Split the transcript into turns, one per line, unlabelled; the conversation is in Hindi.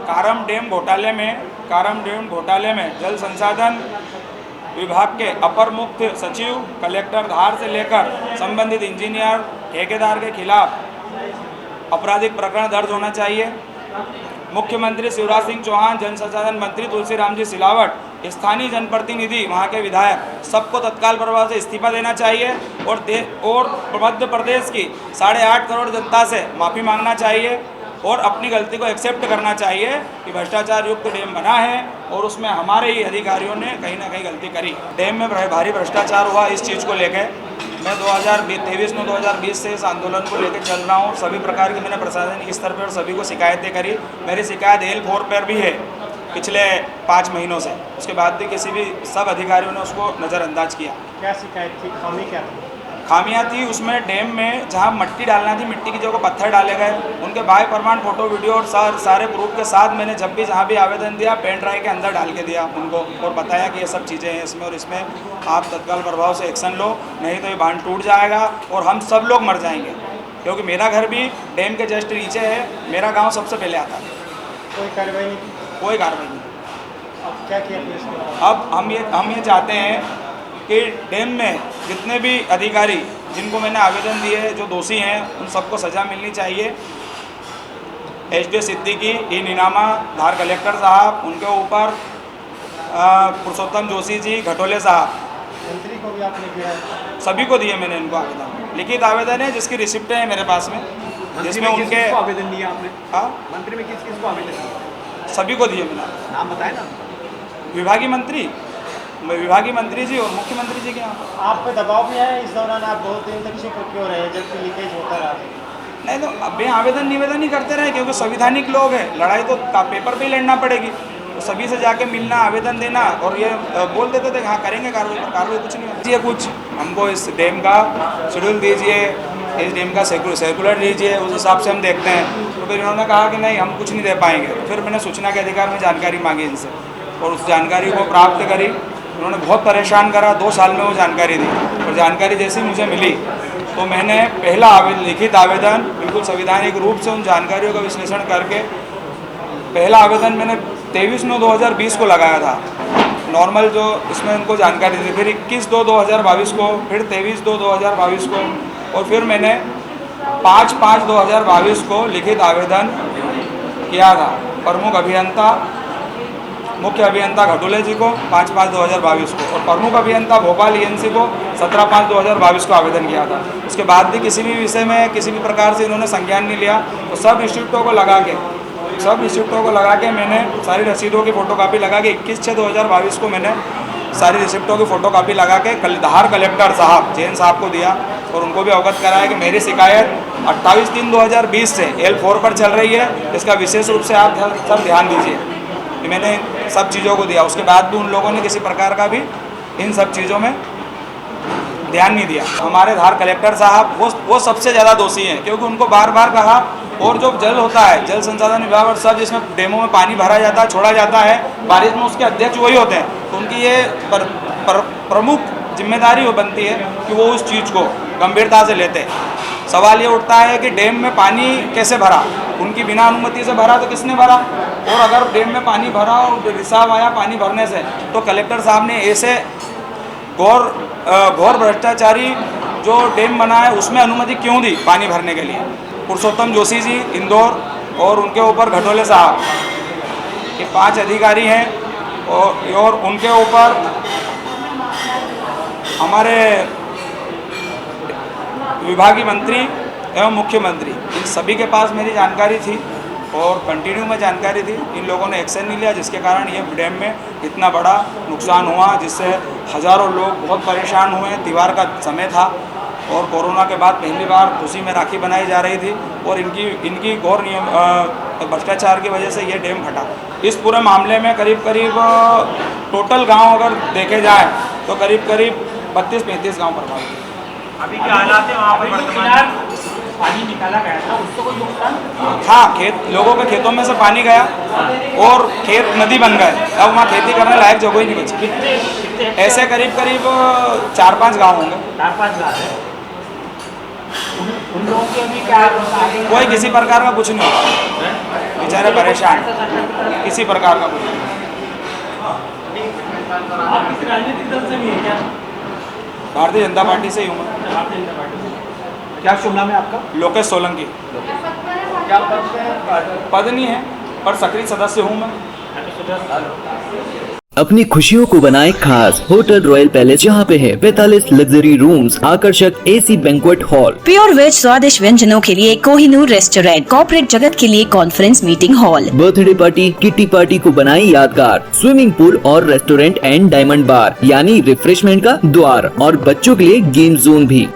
कारम डैम घोटाले में जल संसाधन विभाग के अपर मुख्य सचिव, कलेक्टर धार से लेकर संबंधित इंजीनियर, ठेकेदार के खिलाफ आपराधिक प्रकरण दर्ज होना चाहिए। मुख्यमंत्री शिवराज सिंह चौहान, जल संसाधन मंत्री तुलसीराम जी सिलावट, स्थानीय जनप्रतिनिधि, वहाँ के विधायक, सबको तत्काल प्रभाव से इस्तीफा देना चाहिए और मध्य प्रदेश की 8.5 करोड़ जनता से माफ़ी मांगना चाहिए और अपनी गलती को एक्सेप्ट करना चाहिए कि भ्रष्टाचार युक्त डैम बना है और उसमें हमारे ही अधिकारियों ने कहीं ना कहीं गलती करी। डैम में भारी भ्रष्टाचार हुआ, इस चीज़ को लेकर मैं 2023 से इस आंदोलन को लेकर चल रहा हूँ और सभी प्रकार की मैंने प्रशासनिक स्तर पर सभी को शिकायतें करी। मेरी शिकायत L4 पर भी है पिछले 5 महीनों से, उसके बाद भी सब अधिकारियों ने उसको नज़रअंदाज किया।
क्या शिकायत थी? खामी क्या थी?
खामियां थी उसमें, डैम में जहां मिट्टी डालना थी, मिट्टी की जगह पत्थर डाले गए। उनके बाय प्रमाण फोटो वीडियो और सारे प्रूफ के साथ मैंने जब भी जहां भी आवेदन दिया पेन ड्राइव के अंदर डाल के दिया उनको और बताया कि ये सब चीज़ें हैं इसमें और इसमें आप तत्काल प्रभाव से एक्शन लो, नहीं तो ये बांध टूट जाएगा और हम सब लोग मर जाएंगे। क्योंकि मेरा घर भी डैम के जस्ट नीचे है, मेरा गाँव सबसे पहले आता है।
कोई कार्रवाई नहीं?
कोई कार्रवाई नहीं।
अब क्या किया पुलिस ने?
अब हम ये चाहते हैं कि डैम में जितने भी अधिकारी जिनको मैंने आवेदन दिए, जो दोषी हैं, उन सबको सज़ा मिलनी चाहिए। HD सिद्दीकी, ई नीनामा, धार कलेक्टर साहब, उनके ऊपर पुरुषोत्तम जोशी जी, घटोले साहब,
मंत्री को भी आपने दिया?
सभी को दिए मैंने इनको आवेदन। लिखित आवेदन है जिसकी रिसिप्टें हैं मेरे पास में, जिसमें उनके
आवेदन दिया आपने?
हाँ,
मंत्री में किस को आवेदन दिया?
सभी को दिए मैंने।
नाम बताए ना।
विभागीय मंत्री जी और मुख्यमंत्री जी के यहाँ।
आप पे दबाव भी है इस दौरान? आप बहुत दिन तक चुप क्यों रहे जबकि लीकेज होता रहा?
नहीं तो अभी आवेदन निवेदन ही करते रहे क्योंकि संवैधानिक लोग हैं, लड़ाई तो पेपर पे ही लड़ना पड़ेगी। तो सभी से जाके मिलना, आवेदन देना और ये बोल देते थे हाँ करेंगे कार्रवाई कुछ नहीं होती है। कुछ हमको इस डैम का शेड्यूल दीजिए, इस डैम का सर्कुलर दीजिए, उस हिसाब से हम देखते हैं। तो फिर इन्होंने कहा कि नहीं हम कुछ नहीं दे पाएंगे। तो फिर मैंने सूचना के अधिकार में जानकारी मांगी इनसे और उस जानकारी को प्राप्त करी। उन्होंने बहुत परेशान करा, 2 साल में वो जानकारी दी और जानकारी जैसी मुझे मिली तो मैंने पहला लिखित आवेदन बिल्कुल संवैधानिक रूप से उन जानकारियों का विश्लेषण करके पहला आवेदन मैंने 23/9/2020 को लगाया था नॉर्मल, जो इसमें उनको जानकारी दी। फिर 21/2/2022 को, फिर 23/2/2022 को और फिर मैंने 5/5/2022 को लिखित आवेदन किया था प्रमुख अभियंता, मुख्य अभियंता घटोले जी को 5/5/2022 को और प्रमुख अभियंता भोपाल ENC को 17/5/2022 को आवेदन किया था। उसके बाद भी किसी भी विषय में किसी भी प्रकार से इन्होंने संज्ञान नहीं लिया। तो सब रिसिप्टों को लगा के मैंने सारी रसीदों की फ़ोटोकॉपी लगा के 21/6/2022 को मैंने सारी रिसिप्टों की फ़ोटोकॉपी लगा के धार कलेक्टर साहब जैन साहब को दिया और उनको भी अवगत कराया कि मेरी शिकायत 28/3/2020 से L4 पर चल रही है, इसका विशेष रूप से आप सब ध्यान दीजिए। मैंने सब चीज़ों को दिया। उसके बाद भी उन लोगों ने किसी प्रकार का भी इन सब चीज़ों में ध्यान नहीं दिया। हमारे धार कलेक्टर साहब वो सबसे ज़्यादा दोषी हैं क्योंकि उनको बार बार कहा। और जो जल होता है, जल संसाधन विभाग और सब जिसमें डैमों में पानी भरा जाता है, छोड़ा जाता है, बारिश में उसके अध्यक्ष वही होते हैं। तो उनकी ये प्रमुख जिम्मेदारी बनती है कि वो उस चीज़ को गंभीरता से लेते हैं। सवाल ये उठता है कि डैम में पानी कैसे भरा, उनकी बिना अनुमति से भरा तो किसने भरा? और अगर डैम में पानी भरा और रिसाव आया पानी भरने से तो कलेक्टर साहब ने ऐसे घोर भ्रष्टाचारी जो डैम बना है उसमें अनुमति क्यों दी पानी भरने के लिए? पुरुषोत्तम जोशी जी इंदौर और उनके ऊपर घटोले साहब, ये 5 अधिकारी हैं और उनके ऊपर हमारे विभागीय मंत्री एवं मुख्यमंत्री, इन सभी के पास मेरी जानकारी थी और कंटिन्यू में जानकारी थी। इन लोगों ने एक्शन नहीं लिया जिसके कारण ये डैम में इतना बड़ा नुकसान हुआ, जिससे हज़ारों लोग बहुत परेशान हुए। त्योहार का समय था और कोरोना के बाद पहली बार खुशी में राखी बनाई जा रही थी और इनकी घोर भ्रष्टाचार की वजह से ये डैम फटा। इस पूरे मामले में करीब टोटल गांव अगर देखे जाए तो करीब 32-35 गांव प्रभावित हैं।
अभी क्या हालात है वहाँ पर?
पानी निकाला गया था, उसको कोई नुकसान?
हाँ, लोगों के खेतों में से पानी गया और खेत नदी बन गए। अब वहाँ खेती करने लायक जगह ही नहीं बची। ऐसे करीब 4-5 गाँव होंगे।
4-5 गाँव है। उन लोगों के अभी क्या?
कोई किसी प्रकार का कुछ नहीं हुआ। बेचारे परेशान हैं, किसी प्रकार का कुछ नहीं।
आप किसी राजनीतिक दल से भी हैं क्या?
भारतीय जनता पार्टी से ही हूँ मैं।
भारतीय जनता पार्टी से।
क्या शुभ नाम है आपका?
लोकेश सोलंकी।
क्या पद है?
पद नहीं है पर सक्रिय सदस्य हूँ मैं।
अपनी खुशियों को बनाए खास होटल रॉयल पैलेस यहाँ पे है 45 लग्जरी रूम्स, आकर्षक AC banquet hall,
pure veg स्वादिष्ट व्यंजनों के लिए कोहिनूर रेस्टोरेंट, कॉर्पोरेट जगत के लिए conference meeting hall,
birthday party, kitty party को बनाए यादगार, स्विमिंग पूल और रेस्टोरेंट एंड डायमंड बार यानी रिफ्रेशमेंट का द्वार और बच्चों के लिए गेम जोन भी।